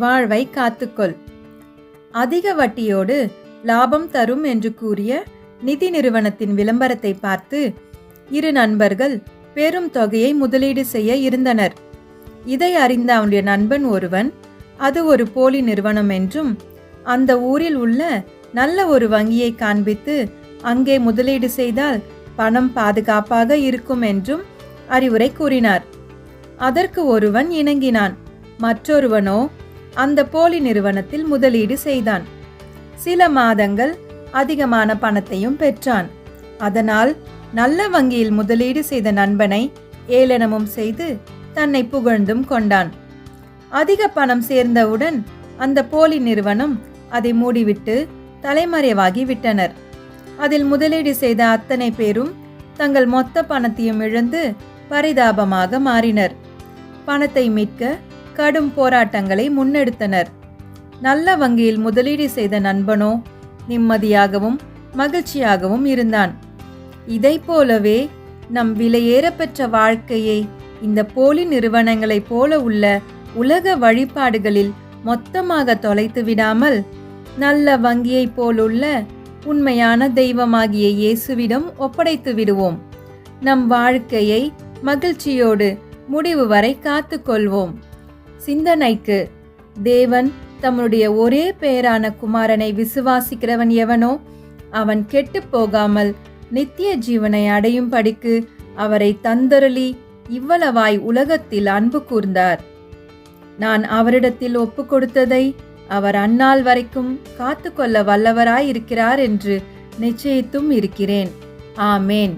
வாழ்வை காத்துக்கொள். அதிக வட்டியோடு லாபம் தரும் என்று கூறிய நிதி நிறுவனத்தின் விளம்பரத்தை பார்த்து இரு நண்பர்கள் பெரும் தொகையை முதலீடு செய்ய இருந்தனர். இதை அறிந்த அவனுடைய நண்பன் ஒருவன் அது ஒரு போலி நிறுவனம் என்றும் அந்த ஊரில் உள்ள நல்ல ஒரு வங்கியை காண்பித்து அங்கே முதலீடு செய்தால் பணம் பாதுகாப்பாக இருக்கும் என்றும் அறிவுரை கூறினார். அதற்கு ஒருவன் இணங்கினான். மற்றொருவனோ அந்த போலி நிறுவனத்தில் முதலீடு செய்தான். சில மாதங்கள் அதிகமான பணத்தையும் பெற்றான். அதனால் நல்ல வங்கியில் முதலீடு செய்த நண்பனை ஏளனமும் செய்து தன்னை புகழ்ந்தும் கொண்டான். அதிக பணம் சேர்ந்தவுடன் அந்த போலி நிறுவனம் அதை மூடிவிட்டு தலைமறைவாகி விட்டனர். அதில் முதலீடு செய்த அத்தனை பேரும் தங்கள் மொத்த பணத்தையும் இழந்து பரிதாபமாக மாறினர். பணத்தை மீட்க கடும் போராட்டங்களை முன்னெடுத்தனர். நல்ல வங்கியில் முதலீடு செய்த நண்பனோ நிம்மதியாகவும் மகிழ்ச்சியாகவும் இருந்தான். இதை போலவே நம் விலையேற பெற்ற வாழ்க்கையை இந்த போலி நிறுவனங்களைப் போல உள்ள உலக வழிபாடுகளில் மொத்தமாக தொலைத்து விடாமல் நல்ல வங்கியைப் போலுள்ள உண்மையான தெய்வமாகிய இயேசுவிடம் ஒப்படைத்து விடுவோம். நம் வாழ்க்கையை மகிழ்ச்சியோடு முடிவு வரை காத்து கொள்வோம். சிந்தனைக்கு, தேவன் தம்முடைய ஒரே பேரான குமாரனை விசுவாசிக்கிறவன் எவனோ அவன் கெட்டு போகாமல் நித்திய ஜீவனை அடையும் படிக்கு அவரை தந்தருளி இவ்வளவாய் உலகத்தில் அன்பு கூர்ந்தார். நான் அவரிடத்தில் ஒப்பு கொடுத்ததை அவர் அந்நாள் வரைக்கும் காத்து கொள்ள வல்லவராயிருக்கிறார் என்று நிச்சயித்தும் இருக்கிறேன். ஆமேன்.